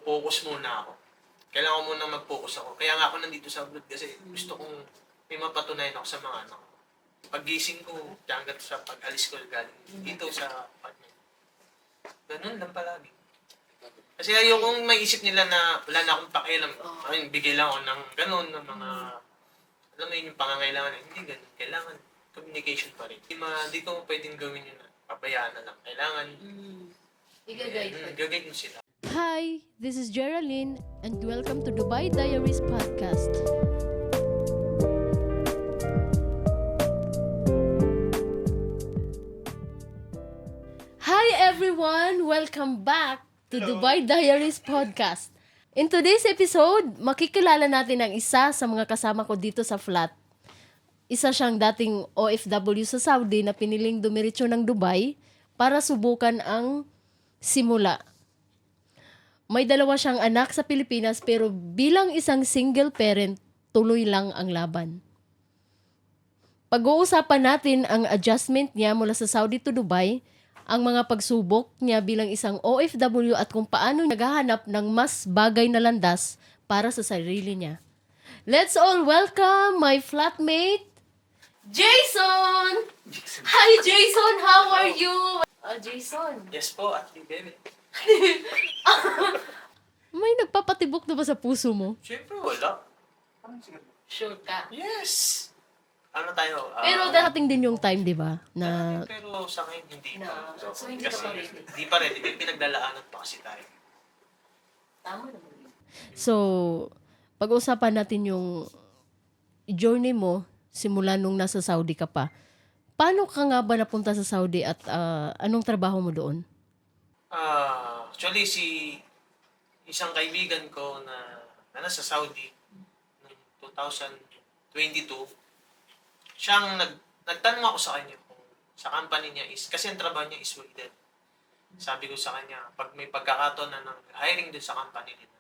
focus muna ako. Kailangan ko muna mag-focus ako. Kaya nga ako nandito sa abroad kasi gusto kong may mapatunayan ako sa mga anak ko. Pag-gising ko, hanggang sa pag-alis ko galing dito sa apartment. Ganun lang palagi. Kasi ayokong maisip nila na wala na akong pakialam. Ay, bigay lang ako ng ganun, ng mga, alam mo yun, yung pangangailangan. Hindi ganun. Kailangan communication pa rin. Di ko pwedeng gawin yun na pabayaan na lang. Kailangan, i-guide mo sila. Hi, this is Geraldine and welcome to Dubai Diaries Podcast. Hi everyone! Welcome back to Dubai Diaries Podcast. In today's episode, makikilala natin ang isa sa mga kasama ko dito sa flat. Isa siyang dating OFW sa Saudi na piniling dumiretso ng Dubai para subukan ang simula. May dalawa siyang anak sa Pilipinas pero bilang isang single parent, tuloy lang ang laban. Pag-uusapan natin ang adjustment niya mula sa Saudi to Dubai, ang mga pagsubok niya bilang isang OFW at kung paano naghahanap ng mas bagay na landas para sa sarili niya. Let's all welcome my flatmate, Jason! Hi Jason, how are you? Jason. Yes po, Ate Bebe. May nagpapatibok na ba sa puso mo? Siyempre wala. Sure ka. Yes! Ano tayo? Pero darating din yung time, di ba? Na Pero sa akin, hindi pa. so hindi ka pa ready. Hindi pa ready. May pinaglalaanan pa kasi tayo. Tama naman yun. So, pag-usapan natin yung journey mo simula nung nasa Saudi ka pa. Paano ka nga ba napunta sa Saudi at anong trabaho mo doon? Actually, isang kaibigan ko na nasa Saudi noong 2022, siyang nagtanong ako sa kanya kung sa company niya kasi ang trabaho niya is waiter. Sabi ko sa kanya, pag may pagkakataon na ng hiring dun sa company nila,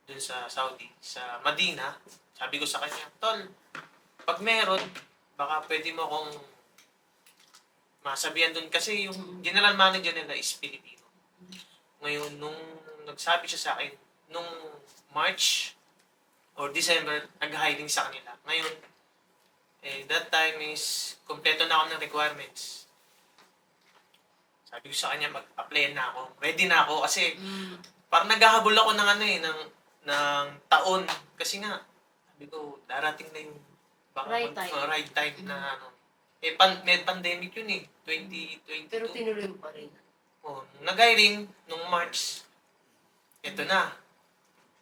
dun sa Saudi, sa Madina, sabi ko sa kanya, Tol, pag meron, baka pwede mo akong masabihan dun kasi yung general manager nila is Filipino. Ngayon, nung nagsabi siya sa akin, nung March or December, nag-hiring sa kanila. Ngayon, that time is, kompleto na ako ng requirements. Sabi ko sa kanya, mag-apply na ako. Ready na ako kasi parang naghahabol ako ng ng taon. Kasi nga, sabi ko, darating na yung right time na may pandemic yun 2022. Pero tinuloy mo pa rin. Nag-hiring nung March. Ito na.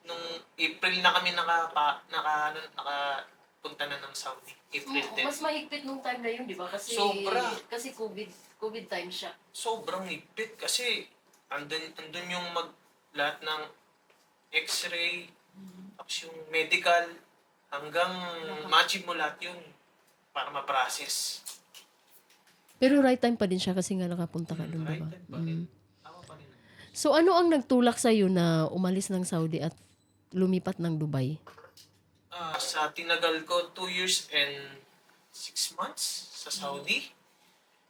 Nung April na kami nakapunta na ng Saudi. April 10. Mas mahigpit nung time na yun, di ba? Kasi, Sobra. Kasi COVID time siya. Sobrang higpit kasi andun yung lahat ng x-ray, tapos yung medical, hanggang ma-achieve mo lahat yun para ma-process. Pero right time pa din siya kasi nga nakapunta ka doon, Right diba? time pa rin. Tama pa rin. So ano ang nagtulak sa'yo na umalis ng Saudi at lumipat ng Dubai? Sa tinagal ko, 2 years and 6 months sa Saudi,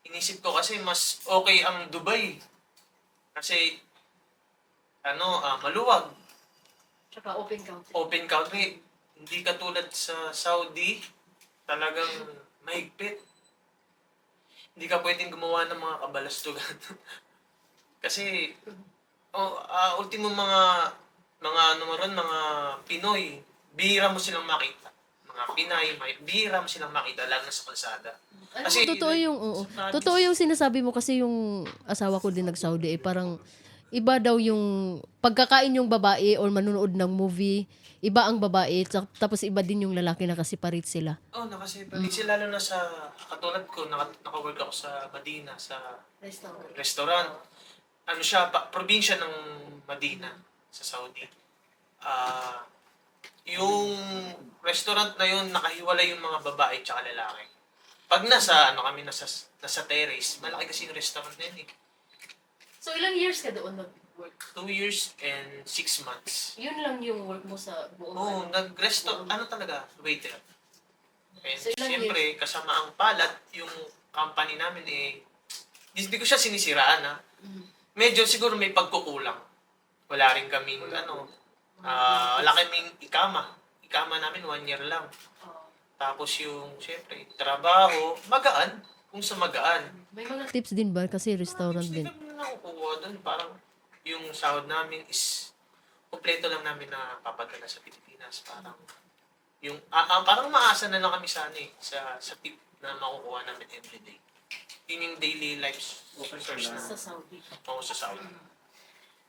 inisip ko kasi mas okay ang Dubai. Kasi, maluwag. Tsaka open country. Open country. Hindi katulad sa Saudi, talagang mahigpit. Hindi ka pwedeng gumawa ng mga kabalastugan. Kasi, ultimo mga Pinoy, bihira mo silang makita. Mga Pinay, bihira mo silang makita, lalo na sa kalsada. Kasi totoo yung sinasabi mo kasi yung asawa ko din nag-Saudi parang iba daw yung pagkakain yung babae or manunood ng movie, iba ang babae tapos iba din yung lalaki na naka-separate sila. Naka-separate sila, lalo na sa katulad ko, naka-work ako sa Madina, sa restaurant. Probinsya ng Madina sa Saudi. Yung restaurant na yun, nakahiwalay yung mga babae at lalaki. Pag nasa terrace, malaki kasi yung restaurant na yun . So ilang years ka doon nag-work? 2 years and 6 months. Yun lang yung work mo sa buong talaga, waiter. And So, ilang siyempre, kasama ang palad, yung company namin hindi ko siya sinisiraan Medyo siguro may pagkukulang. Wala rin kaming wala kaming ikama. Ikama namin 1 year lang. Tapos yung, syempre, trabaho, magaan. Kung sa magaan. May mga tips din ba? Kasi restaurant Hindi din. kami nakukuha doon. Parang yung sahod namin is kompleto lang namin na papadala sa Pilipinas. Parang yung parang maasa na lang kami sa tip na makukuha namin everyday. Yun yung daily life source na Sa Saudi. ako sa Saudi.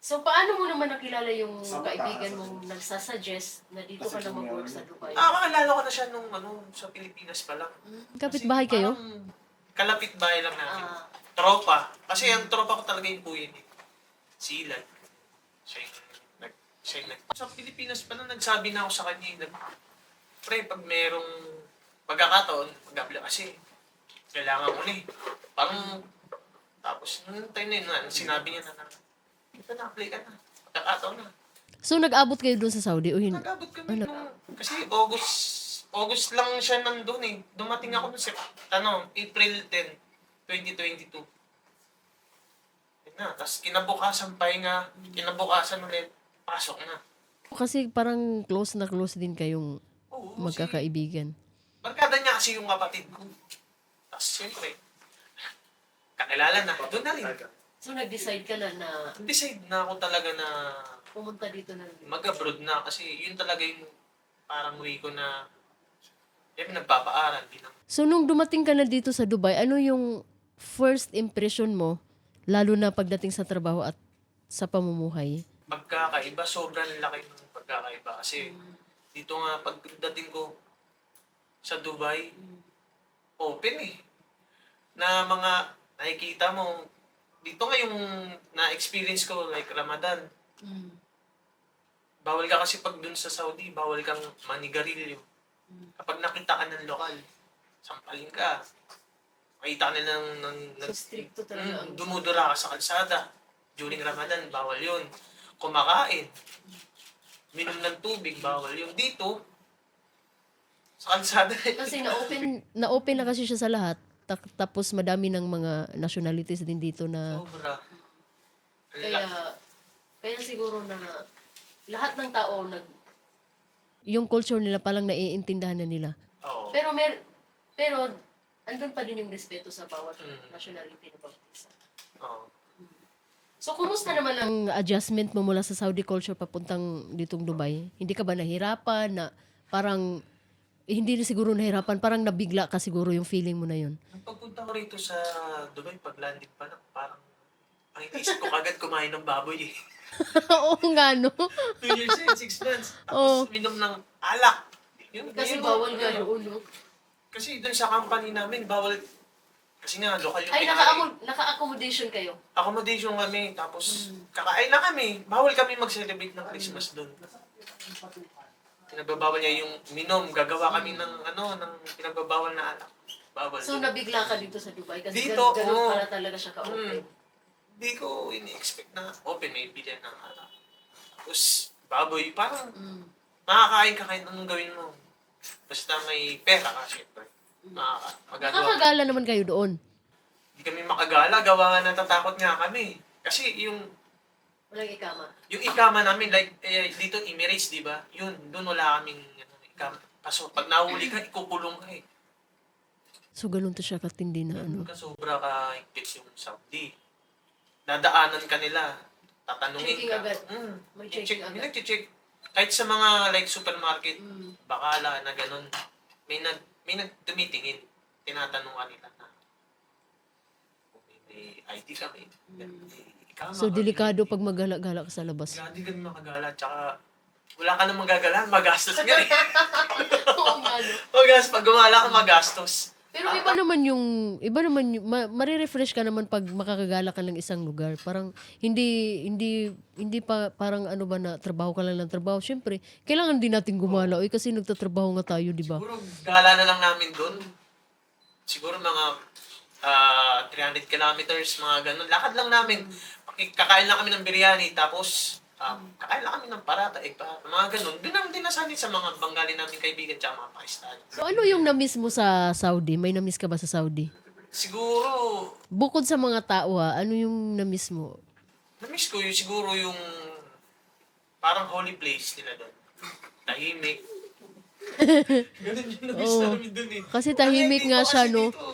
So, paano mo naman nakilala yung kaibigan mong nagsasuggest na dito ka na mag-work sa Dubai? Makilala ko na siya nung sa Pilipinas pa lang. Kapit-bahay kayo? Parang kalapit bahay lang namin. Ah. Tropa. Kasi ang tropa ko talaga yung kuya niya. Si Ilan. Siya yung sa Pilipinas pa na nagsabi na ako sa kanya. Pre, pag merong pagkakataon, mag-apply kasi kailangan ko na eh. Parang, tapos, nung time na yun, sinabi niya na, ito na-apply ka na. Pagkakataon na. So, nag-abot kayo doon sa Saudi? O yun? Nag-abot kami kasi August lang siya nandun eh. Dumating ako nung April 10, 2022. Yun na, tapos kinabukasan pahinga, kinabukasan ulit, pasok na. Kasi parang close na close din kayong Oo, magkakaibigan. barkada niya kasi yung kapatid ko. Tapos siyempre, kakilala na, doon na rin. So, nag-decide ka na Decide na ako talaga na pumunta dito na mag-abroad na kasi yun talaga yung parang way ko na nagpapaaral din naman. So, nung dumating ka na dito sa Dubai, ano yung first impression mo, lalo na pagdating sa trabaho at sa pamumuhay? Pagkakaiba, sobrang laki ng pagkakaiba. Kasi dito nga, pagdating ko sa Dubai, open eh. Na mga nakikita mo, dito nga yung na-experience ko, like Ramadan. Bawal ka kasi pag dun sa Saudi, bawal kang manigarilyo. Kapag nakita ka ng lokal, sampalin ka. Makita ka nila ng So, stricto talaga ang... dumudura ka sa kalsada. During Ramadan, bawal yun. Kumakain. Minom ng tubig, bawal yun. Dito, sa kalsada. Kasi na-open na kasi siya sa lahat. Tapos madami ng mga nationalities din dito na... Sobra. Kaya siguro na lahat ng tao yung culture nila palang naiintindihan na nila. Oo. Pero andun pa din yung respeto sa bawat nationality na bawat isa. Oo. So, kumusta naman ang adjustment mo mula sa Saudi culture papuntang ditong Dubai? Hindi ka ba nahirapan na parang, hindi na siguro nahirapan, parang nabigla ka siguro yung feeling mo na yun? Ang pagpunta ko rito sa Dubai, pag landing pa lang, parang ang inisip ko kagad kumain ng baboy eh. Oo nga, no? 2 years and 6 months. Tapos minom ng alak. Kasi Yun, bawal nga yun, no? Kasi doon sa company namin, bawal. Kasi nga, local yung Ay, may-ari. naka-accommodation kayo? Accommodation kami, tapos kakain lang kami. Bawal kami mag-celebrate ng Christmas doon. Pinagbabawal niya yung minom. Gagawa kami ng pinagbabawal na alak. Bawal. So, doon. nabigla ka dito sa Dubai? Kasi Dito, ganun oo. pala talaga siya ka-open. Hindi ko ini-expect na open may bilhan ng alak. Tapos, baboy, parang makakain ka kahit anong gawin mo. Basta may pera ka, syempre. Magagawa. Nakakagala naman kayo doon. Hindi kami makagala, gawa nga natatakot nga kami. Kasi Walang ikama. yung ikama namin, like dito Emirates, di ba? Yun, doon wala kaming ikama. Paso, pag nahuli ka, ikukulong ka eh. So, ganun to siya katindi na ano. Sobra ka higpit yung Saudi. Dadaanan ka nila. Tatanungin Checking ka. agad. May checking agad. Nag-check. Kahit sa mga like supermarket, bakala na ganun. May tumitingin. Tinatanong ka nila na kung may ID ka, may ikama. So, delikado pag magala-gala ka sa labas. Hindi kami makagala. Tsaka, wala ka nang magagala. Magastos nga eh. Oo nga, no? Magastos. Pag gumala ka, magastos. Pero iba naman yung marirefresh ka naman pag makakagala ka ng isang lugar. Parang hindi pa parang ano ba na trabaho ka lang ng trabaho. Syempre, kailangan din natin gumala kasi nagtatrabaho nga tayo, di ba? Siguro, gala na lang namin doon. Siguro mga 300 kilometers, mga ganun. Lakad lang namin. Kakain lang kami ng biryani, tapos kakain lang kami ng parata, mga ganun. Doon namin dinasanin sa mga Bengali namin kaibigan tsaka mga Pakistani. So ano yung na-miss mo sa Saudi? May na-miss ka ba sa Saudi? Siguro, Bukod sa mga tao ano yung na-miss mo? na-miss ko siguro yung parang holy place nila doon. Tahimik. Ganun yung na-miss Oo. namin doon eh. Kasi tahimik Unlike nga dito, siya, kasi no? dito,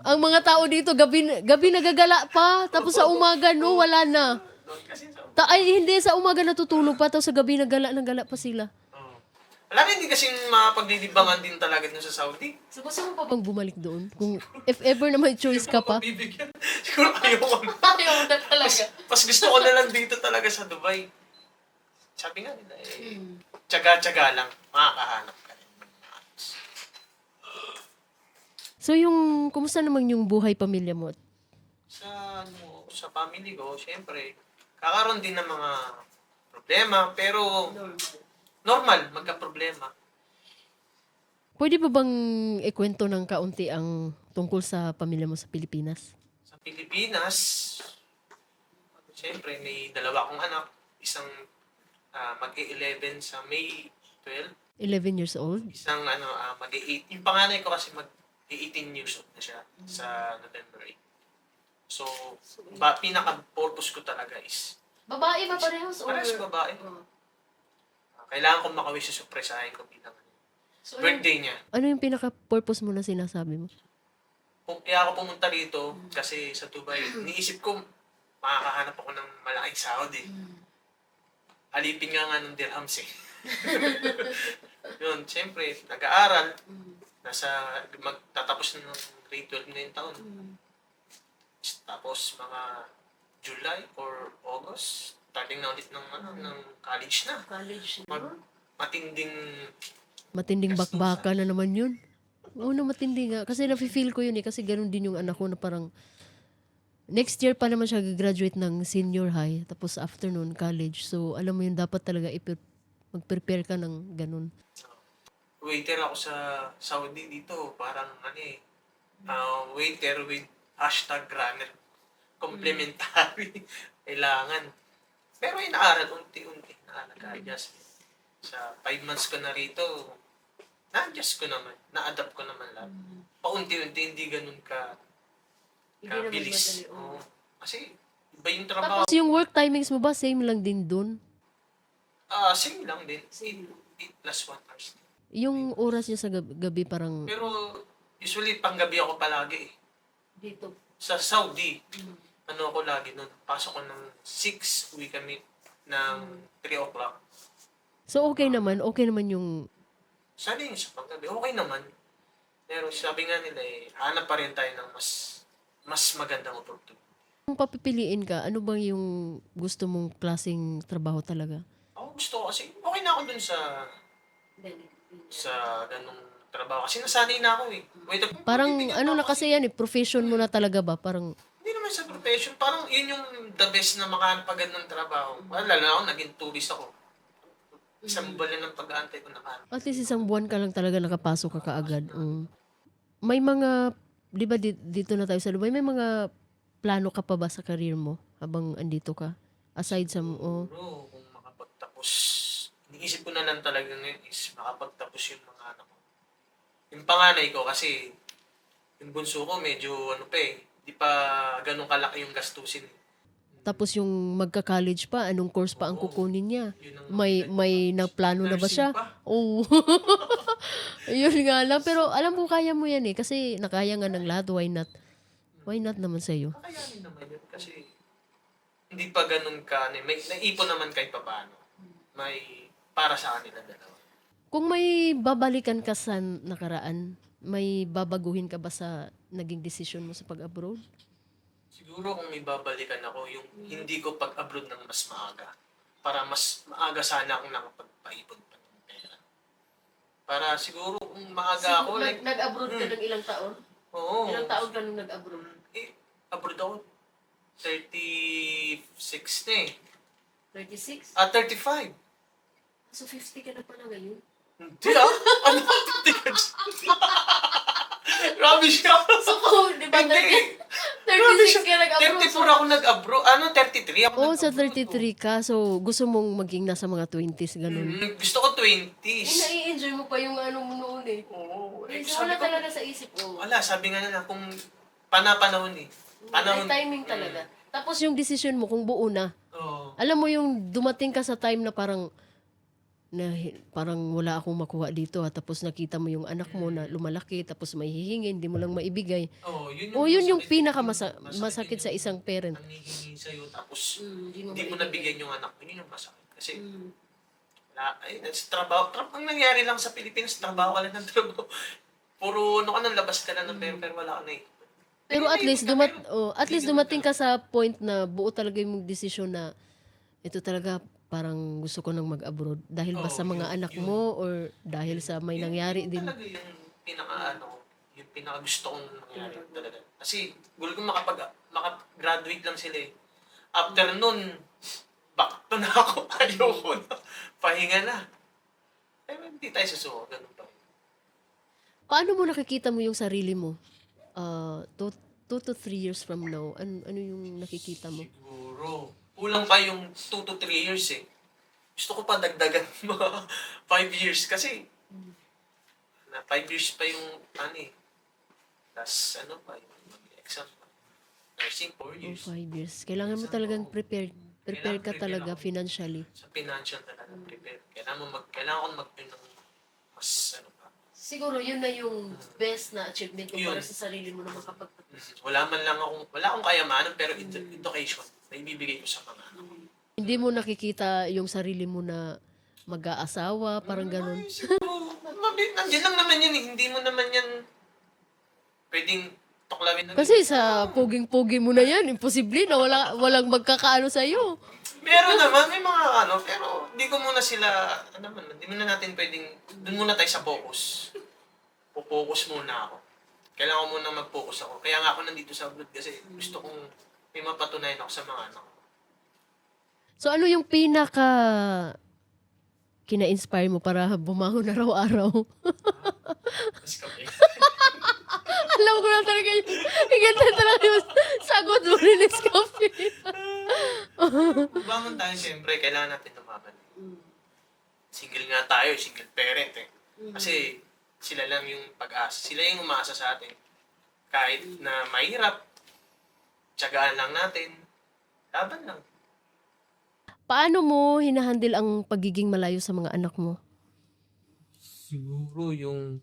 Ang mga tao dito, gabi nagagala pa. Tapos sa umaga, no, wala na. doon kasi sa... Ay, hindi, sa umaga natutulog pa. Tapos sa gabi, nagala pa sila. Oh. Alam mo, hindi kasi mapaglilibangan din talaga dun sa Saudi. So, gusto mo pa bang bumalik doon? Kung if ever na may choice ka pa? Bibigyan. Siguro ayoko na. Ayaw na talaga. Mas gusto ko na lang dito talaga sa Dubai. Sabi nga nila tsaga-tsaga lang, makakahanap ka rin. So, kumusta naman yung buhay pamilya mo? Sa family ko, syempre, kakaroon din ng mga problema, pero normal, magka-problema. Pwede ba bang ikwento ng kaunti ang tungkol sa pamilya mo sa Pilipinas? Sa Pilipinas, syempre, may dalawa akong anak, isang mag-11 sa May 12, 11 years old? isang mag-8. Yung panganay ko kasi mag-18 years old na siya sa November 8. So, pinaka-purpose ko talaga is Babae ba parehas? parehas babae. Kailangan kong makawis sa surpresahin ko bilang birthday niya. Ano yung pinaka-purpose mo na sinasabi mo? Kaya ako pumunta rito kasi sa Dubai, niisip ko makakahanap ako ng malaking sahod eh. Alipin nga ng dirhams eh. Yun, siyempre, nag-aaral. Magtatapos na ng grade 12 na yung taon. Tapos mga July or August, starting na ulit ng college na. Matinding Matinding bakbaka na naman yun. Oo na, matindi nga. Kasi nafe-feel ko yun eh. Kasi ganun din yung anak ko na parang next year pa naman siya graduate ng senior high. Tapos after nun, college. So, alam mo yun, dapat talaga mag-prepare ka ng ganun. waiter ako sa Saudi dito. Parang waiter with #runner. Complementary. Kailangan. Pero inaaral unti-unti. Nag-adjust. Sa 5 months ko na rito, na-adjust ko naman. Na-adapt ko naman lahat. Paunti-unti, hindi ganun bilis. Oo. Kasi, iba yung trabaho. Tapos yung work timings mo ba, same lang din dun? Same lang din. 8 plus 1 hours. Yung oras niya sa gabi parang Pero, usually, panggabi ako palagi eh. dito. Sa Saudi, ako lagi nun. Pasok ko ng 6, uwi kami ng 3 o'clock. So okay naman yung Sabi yung sa panggabi, okay naman. Pero sabi nga nila hanap pa rin tayo ng mas magandang opportunity. kung papipiliin ka, ano bang yung gusto mong klaseng trabaho talaga? Ako gusto ko kasi, okay na ako dun sa ganung trabaho. Kasi nasanay na ako eh. Parang ano na kasi yan eh, profession mo na talaga ba? Parang Hindi naman sa profession, parang yun yung the best na makahanap agad ng trabaho. Lalo na ako, naging tourist ako. Isang buwan lang ng pag-aantay ko nakahanap. at least isang buwan ka lang talaga nakapasok ka kaagad. May mga, di ba dito na tayo sa Dubai, may mga plano ka pa ba sa career mo habang andito ka? Aside sa, Siguro, kung makapagtapos, iniisip ko na lang talaga ngayon is makapagtapos yung mga anak ko. Yung panganay ko kasi, yung bunso ko medyo di pa ganun kalaki yung gastusin. tapos yung magka-college pa, anong course pa ang kukunin niya? Yun ang May nagplano na ba nursing siya? pa. Oo. Yun nga lang. Pero alam ko kaya mo yan eh. Kasi nakaya nga ng lahat. Why not? Why not naman sa'yo? Kakayanin naman yun kasi hindi pa ganun may naipon naman kahit pa paano. May para sa kanila dalawa. Kung may babalikan ka sa nakaraan, may babaguhin ka ba sa naging desisyon mo sa pag-abroad? Siguro kung ibabalikan ako, yung hindi ko pag-abroad ng mas maaga. Para mas maaga sana akong nakapagpaipon pa ng pera. Para siguro kung maaga ako, nag-abroad ka ng ilang taon? oo. Ilang taon ka nung nag-abroad? Abroad ako, 36 na eh. 36? 35. So 50 ka na pala ngayon? Hindi ano? Grabe siya. Oo, di ba? Hindi. 36 ka nag-abroad. 34 ako nag-abroad. 33 ako Oo, sa nag-abroad. 33 ka. So, gusto mong maging nasa mga 20s, ganun. Gusto ko 20s. nai-enjoy mo pa yung ano mo noon eh. Oo. So, wala talaga sa isip mo. Wala, sabi nga nila, kung panahon eh. May timing talaga. Tapos yung decision mo kung buo na, Oo. Alam mo yung dumating ka sa time na parang wala akong makuha dito tapos nakita mo yung anak mo na lumalaki tapos may hihingi, hindi mo lang maibigay. Oo, yun O yung yun yung masakit. Yun, masakit yun sa isang parent. ang hihingi sa'yo tapos Hindi mo hindi mo maibigay. nabigyan yung anak mo. Yun yung masakit. Kasi that's trabaho. Ang nangyari lang sa Pilipinas, trabaho ka lang ng trabaho. Puro ano ka nang labas ka na ng pero wala ka na eh. Pero at least dumating ka sa point na buo talaga yung desisyon na ito talaga parang gusto ko nang mag-abroad dahil ba sa mga anak yun. mo or dahil sa may nangyari Yun din. talaga yung yung pinaka gusto kong nangyari talaga. Kasi gulo ko makagraduate lang sila eh. After nun, back to na ako. Ayoko na. Pahinga na. Eh, hindi tayo susuko. Ganun pa. Paano mo nakikita mo yung sarili mo? 2 to 3 years from now, ano yung nakikita mo? Siguro. Kulang pa yung 2 to 3 years eh. Gusto ko pa dagdagan mga 5 years kasi na 5 years pa yung Tapos pa yung mag-exam pa. Nursing 4 years. 5 years. Kailangan mo talagang prepare ka talaga financially. Sa financial talaga prepare. Kailangan ko mag-pin ng mas pa. Siguro yun na yung best na achievement mo Yun. para sa sarili mo na makapagtapos. Wala akong kayamanan pero education na ibibigay ko sa mga anak ko. Hindi mo nakikita yung sarili mo na mag-aasawa, parang ganun. Ay, siguro, nandiyan lang naman yan eh. Hindi mo naman yan pwedeng tuklawin na. Kasi sa puging-pugi mo na yan, imposible na walang magkakaano sa'yo. Pero naman, may mga pero hindi ko muna sila, hindi muna natin pwedeng, doon muna tayo sa focus. Focus muna ako. Kailangan ko muna mag-focus ako. Kaya nga ako nandito sa abroad kasi gusto kong may mapatunayan ako sa mga anak ko. So ano yung kina-inspire mo para bumangon araw-araw? Mas kami. Alam ko na talaga yung ganda talaga yung sagot mo rin is coffee. Bangon tayo, siyempre, kailangan natin lumaban. Single nga tayo, single parent eh. Kasi sila lang yung pag-asa. Sila yung umaasa sa atin. Kahit na mahirap, tiyagaan lang natin. Laban lang. Paano mo hinahandle ang pagiging malayo sa mga anak mo? Siguro yung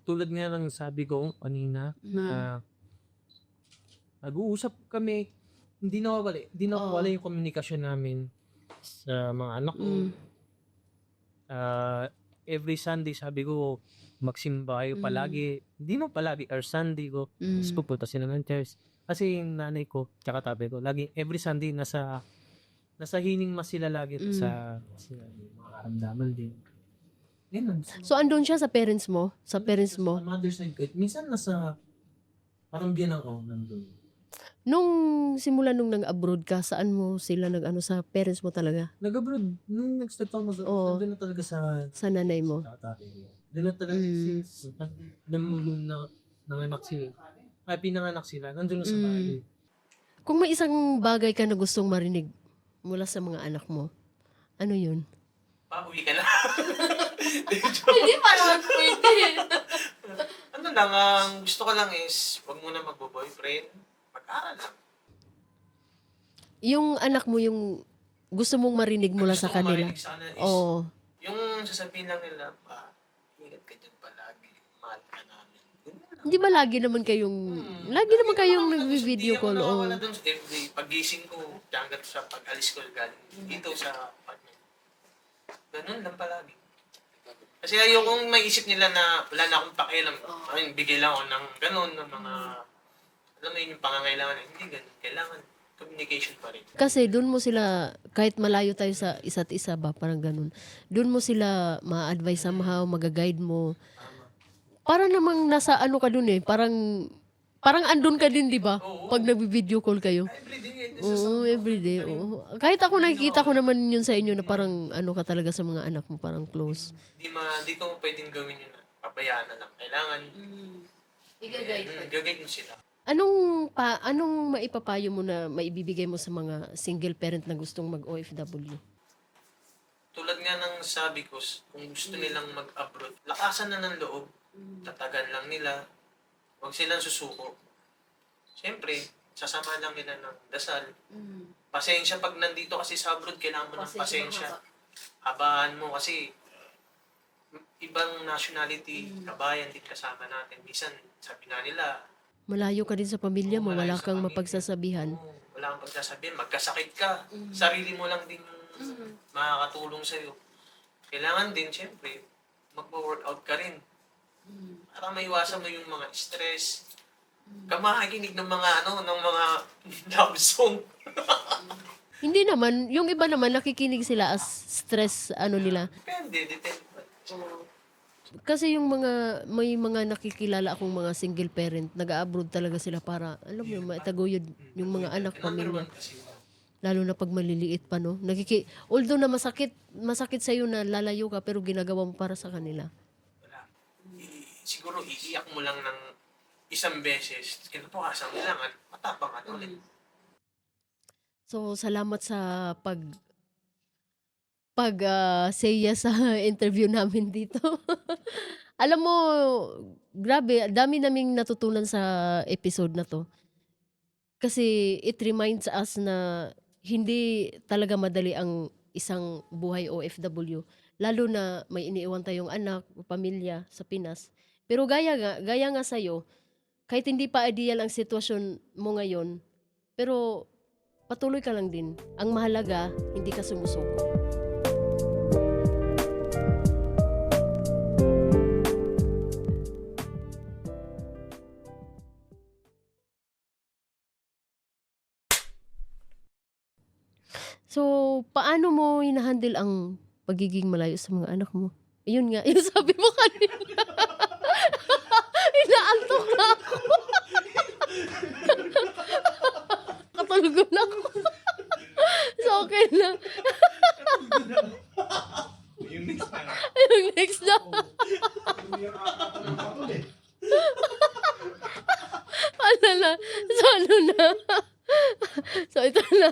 tulad nga ng sabi ko kanina na nag-uusap kami, hindi nawawala yung komunikasyon namin sa mga anak ko. Every Sunday sabi ko magsimba kayo palagi. Hindi mo palagi, or Sunday ko. Tapos pupunta sila ng church. Kasi yung nanay ko, tsaka tabi ko, lagi every Sunday nasa hining mas sila lagi sa mga karamdaman din. Ganun. So andun siya sa parents mo? Sa parents mo? Sa mother's side ko. Minsan parang biyanang ako nandun. Nung simula nung nag-abroad ka, saan mo sila sa parents mo talaga? Nag-abroad. Nung nag-start ako Oo. nandun na talaga sa Sa nanay mo? tatay. Doon na talaga nanganak sila. Ay, pinanganak sila. Nandun na sa bahay. Kung may isang bagay ka na gustong marinig mula sa mga anak mo, ano yun? Pauwi ka na. Hindi pa naman pwede. Ang gusto ko lang is, wag mo na magbo-boyfriend. Mag-aral lang. Yung anak mo, yung gusto mong marinig mula Gusto sa kong kanila. marinig sa kanila is, Oo. yung sasabihin lang nila, ingat ka dyan palagi. Mahal ka namin. Ganun lang. Hindi ba lagi naman kayong nagvi-video call? Hindi Oo. ako nawawala dun sa every pag-gising ko, hanggang sa pag-alis ko galing dito sa apartment. Ganun lang palagi. Kasi ayokong maisip nila na wala na akong pakialam. Ay, bigay lang ako ng ganun, ng mga, alam mo yun yung pangangailangan. Hindi ganun. Kailangan communication pa rin. Kasi doon mo sila, kahit malayo tayo sa isa't isa ba, parang ganun. Doon mo sila ma-advise somehow, mag-guide mo. Para namang nasa ka dun eh. Parang andun ka din, di ba? Pag nag-video call kayo. Everyday, Oo, everyday. Oo. Kahit ako nakikita ko naman yun sa inyo na parang ka talaga sa mga anak mo, parang close. Di ko pwedeng gawin yun na. Pabayaan na lang. Kailangan, gagawin mo sila. Anong maipapayo mo na maibibigay mo sa mga single parent na gustong mag-OFW? Tulad nga ng sabi ko, kung gusto nilang mag-abroad, lakasan na ng loob. Tatagan lang nila. Huwag silang susuko. Siyempre, sasama lang nila ng dasal. pasensya pag nandito kasi sa abroad, kailangan mo ng pasensya. Habaan mo kasi ibang nationality, kabayan din kasama natin. Minsan, sabi nga nila, Malayo ka din sa pamilya mo, malayo wala sa kang pamilya. mapagsasabihan. Wala kang pagsasabihan, magkasakit ka. Sarili mo lang din yung makakatulong sa'yo. Kailangan din, syempre, mag-workout ka rin. Para maiwasan mo yung mga stress. Ka makikinig ng mga ng mga love song. Hindi naman, yung iba naman nakikinig sila as stress nila. Depende. Kasi yung may mga nakikilala akong mga single parent, nag-abroad talaga sila para, alam mo, mataguyod yung mga anak, Number pamilya. one kasi. Lalo na pag maliliit pa, no? Although na masakit sa'yo na lalayo ka, pero ginagawa mo para sa kanila. Wala. Siguro iiyak mo lang ng isang beses. Kinabukasan mo lang at matapang ka ulit. So, salamat sa say yes sa interview namin dito. Alam mo, grabe, dami naming natutunan sa episode na to. Kasi it reminds us na hindi talaga madali ang isang buhay OFW. Lalo na may iniiwan tayong anak o pamilya sa Pinas. Pero gaya nga sa'yo, kahit hindi pa ideal ang sitwasyon mo ngayon, pero patuloy ka lang din. Ang mahalaga, hindi ka sumusuko. So, paano mo hinahandle ang pagiging malayo sa mga anak mo? Ayun nga, yung sabi mo kanina. Inaantok na ako. Katulog na ako. So, okay na. Yung next time. Yung next na. Ano na? So, ano na? So, ito na.